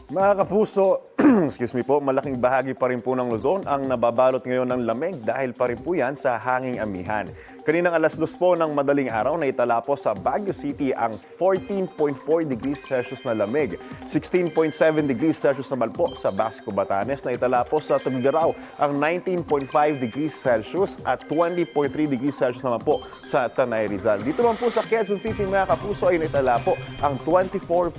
Mga kapuso, excuse me po, malaking bahagi pa rin po ng Luzon ang nababalot ngayon ng lamig dahil pa rin po yan sa hanging amihan. Kaninang alas 2 po ng madaling araw na itala po sa Baguio City ang 14.4 degrees Celsius na lamig. 16.7 degrees Celsius naman po sa Basco, Batanes na itala po sa Tugigaraw ang 19.5 degrees Celsius at 20.3 degrees Celsius naman po sa Tanay Rizal. Dito naman po sa Quezon City mga kapuso ay naitala po ang 24.7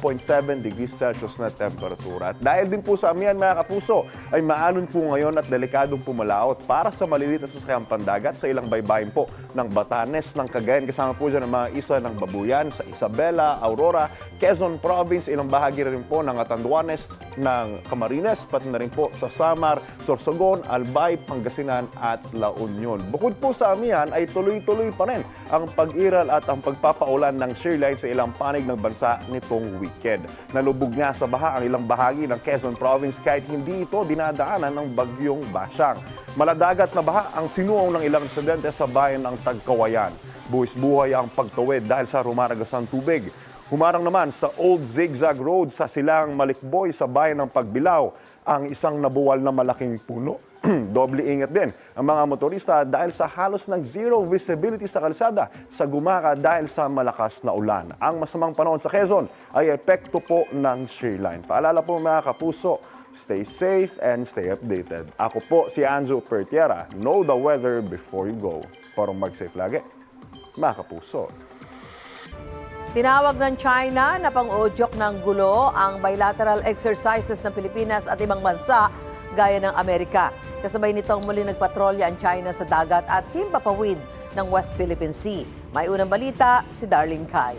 degrees Celsius na temperatura. At dahil din po sa amihan mga kapuso ay maalon po ngayon at delikadong pumalaot para sa maliliit na sasakyang pandagat sa ilang baybayin po ng Batanes, ng Cagayan. Kasama po dyan ang mga isa ng Babuyan sa Isabela, Aurora, Quezon Province, ilang bahagi rin po ng Catanduanes, ng Camarines, pati na rin po sa Samar, Sorsogon, Albay, Pangasinan at La Union. Bukod po sa amihan ay tuloy-tuloy pa rin ang pag-iral at ang pagpapaulan ng shear line sa ilang panig ng bansa nitong weekend. Nalubog nga sa baha ang ilang bahagi ng Quezon Province kahit hindi ito dinadaanan ng bagyong Basyang. Maladagat na baha ang sinuong ng ilang residente sa bayan ng Tagkawayan. Buwis-buhay ang pagtawid dahil sa rumaragasang tubig. Humarang naman sa Old Zigzag Road sa Silang Malikboy sa bayan ng Pagbilao ang isang nabuwal na malaking puno. Doble ingat din ang mga motorista dahil sa halos zero visibility sa kalsada sa Gumaka dahil sa malakas na ulan. Ang masamang panahon sa Quezon ay epekto po ng shear line. Paalala po mga kapuso, stay safe and stay updated. Ako po si Anjo Pertiera. Know the weather before you go. Para mag-safe lagi, mga kapuso. Tinawag ng China na pang-udyok ng gulo ang bilateral exercises ng Pilipinas at ibang bansa gaya ng Amerika. Kasabay nitong muli nagpatrolya ang China sa dagat at himpapawid ng West Philippine Sea. May unang balita si Darlene Kai.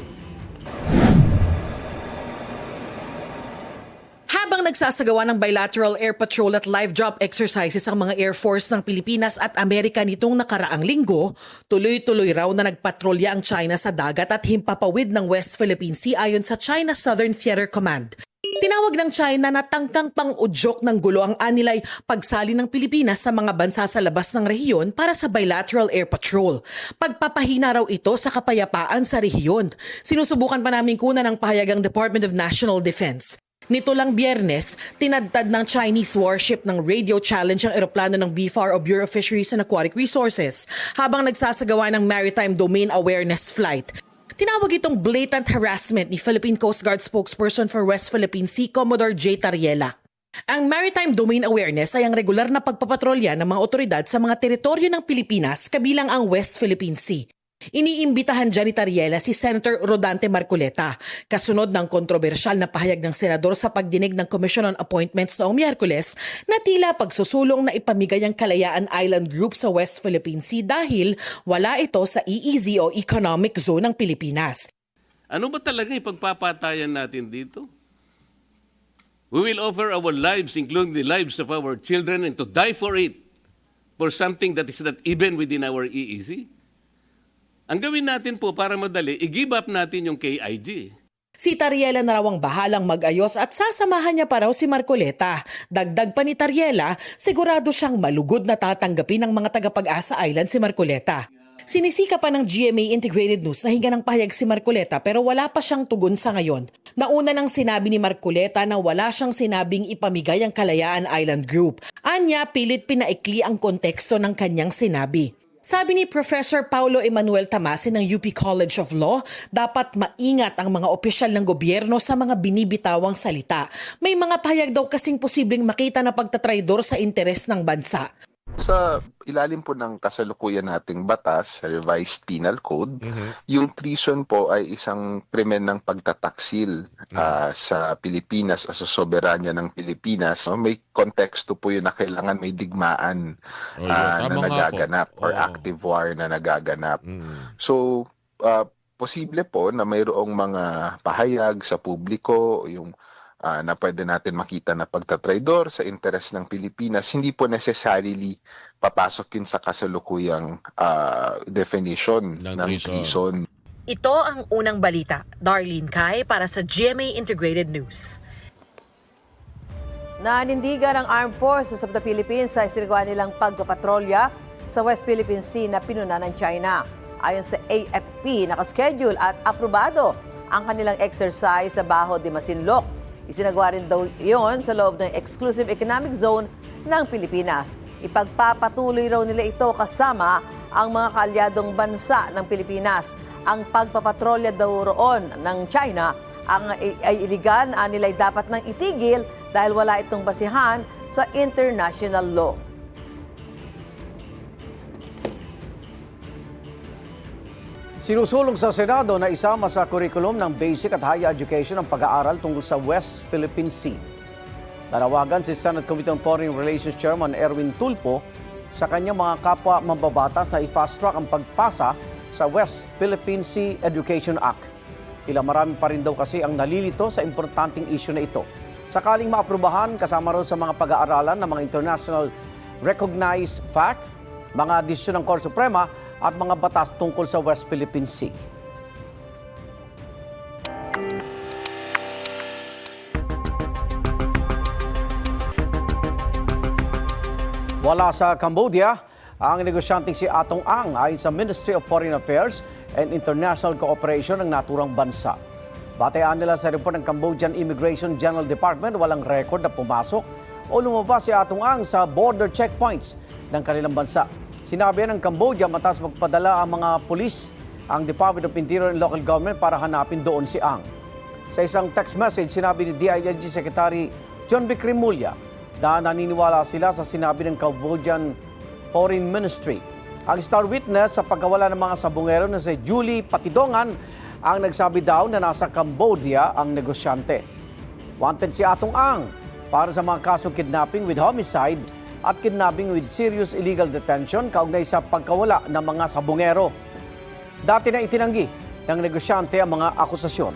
Habang nagsasagawa ng bilateral air patrol at live drop exercises ang mga Air Force ng Pilipinas at Amerika nitong nakaraang linggo, tuloy-tuloy raw na nagpatrolya ang China sa dagat at himpapawid ng West Philippine Sea ayon sa China Southern Theater Command. Tinawag ng China na tangkang pang-udyok ng gulo ang anilay pagsali ng Pilipinas sa mga bansa sa labas ng rehiyon para sa bilateral air patrol. Pagpapahina raw ito sa kapayapaan sa rehiyon. Sinusubukan pa namin kunan ng pahayagang Department of National Defense. Nito lang Biyernes, tinadtad ng Chinese warship ng Radio Challenge ang eroplano ng BFAR o Bureau of Fisheries and Aquatic Resources habang nagsasagawa ng Maritime Domain Awareness Flight. Tinawag itong blatant harassment ni Philippine Coast Guard spokesperson for West Philippine Sea, Commodore J. Tariela. Ang Maritime Domain Awareness ay ang regular na pagpapatrolya ng mga otoridad sa mga teritoryo ng Pilipinas kabilang ang West Philippine Sea. Iniimbitahan dyan ni Tariela si Senator Rodante Marcoleta, kasunod ng kontrobersyal na pahayag ng senador sa pagdinig ng Commission on Appointments noong Miyerkules na tila pagsusulong na ipamigay ang Kalayaan Island Group sa West Philippine Sea dahil wala ito sa EEZ o Economic Zone ng Pilipinas. Ano ba talaga ipagpapatayan natin dito? We will offer our lives, including the lives of our children, and to die for it, for something that is not even within our EEZ. Ang gawin natin po para madali, i-give up natin yung KIG. Si Tariela na raw ang bahalang mag-ayos at sasamahan niya pa raw si Marcoleta. Dagdag pa ni Tariela, sigurado siyang malugod na tatanggapin ng mga taga-Pag-asa Island si Marcoleta. Sinisika pa ng GMA Integrated News na hinga ng pahayag si Marcoleta pero wala pa siyang tugon sa ngayon. Nauna nang sinabi ni Marcoleta na wala siyang sinabing ipamigay ang Kalayaan Island Group. Anya, pilit pinaikli ang konteksto ng kanyang sinabi. Sabi ni Professor Paulo Emanuel Tamasi ng UP College of Law, dapat maingat ang mga opisyal ng gobyerno sa mga binibitawang salita. May mga pahayag daw kasing posibleng makita na pagtatraidor sa interes ng bansa. Sa ilalim po ng kasalukuyan nating batas, sa Revised Penal Code, yung treason po ay isang krimen ng pagtataksil sa Pilipinas o sa soberanya ng Pilipinas. May konteksto po yun na kailangan may digmaan na nagaganap or active war na nagaganap. So, posible po na mayroong mga pahayag sa publiko, yung na pwede natin makita na pagtatraidor sa interes ng Pilipinas, hindi po necessarily papasok yun sa kasalukuyang definition ng treason. Ito ang unang balita. Darlene Kai para sa GMA Integrated News. Nanindigan ng Armed Forces of the Philippines sa isinagawa nilang pagpapatrolya sa West Philippine Sea na pinuna ng China. Ayon sa AFP, nakaschedule at aprobado ang kanilang exercise sa Baho de Masinloc. Isinagawa rin daw iyon sa loob ng Exclusive Economic Zone ng Pilipinas. Ipagpapatuloy raw nila ito kasama ang mga kaalyadong bansa ng Pilipinas. Ang pagpapatrolya daw roon ng China ay iligan nila'y dapat nang itigil dahil wala itong basihan sa international law. Sinusulong sa Senado na isama sa kurikulum ng basic at higher education ang pag-aaral tungkol sa West Philippine Sea. Nanawagan si Senate Committee on Foreign Relations Chairman Erwin Tulfo sa kanyang mga kapwa mambabatas na i-fast track ang pagpasa sa West Philippine Sea Education Act. Tila marami pa rin daw kasi ang nalilito sa importanteng issue na ito. Sakaling maaprubahan, kasama rin sa mga pag-aaralan ng mga international recognized fact, mga desisyon ng Korte Suprema at mga batas tungkol sa West Philippine Sea. Wala sa Cambodia ang negosyanteng si Atong Ang ayon sa Ministry of Foreign Affairs and International Cooperation ng naturang bansa. Batean nila sa report ng Cambodian Immigration General Department, walang record na pumasok o lumabas si Atong Ang sa border checkpoints ng kanilang bansa. Sinabi ng Cambodia matas magpadala ang mga pulis, ang Department of Interior and Local Government para hanapin doon si Ang. Sa isang text message, sinabi ni DILG Secretary John Vic Rimulya na naniniwala sila sa sinabi ng Cambodian Foreign Ministry. Ang star witness sa pagkawala ng mga sabungero na si Julie Patidongan ang nagsabi daw na nasa Cambodia ang negosyante. Wanted si Atong Ang para sa mga kasong kidnapping with homicide at kidnapping with serious illegal detention kaugnay sa pagkawala ng mga sabungero. Dati na itinanggi ng negosyante ang mga akusasyon.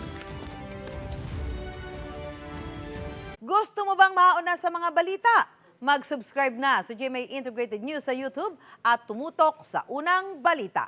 Gusto mo bang mauna sa mga balita? Mag-subscribe na sa GMA Integrated News sa YouTube at tumutok sa unang balita.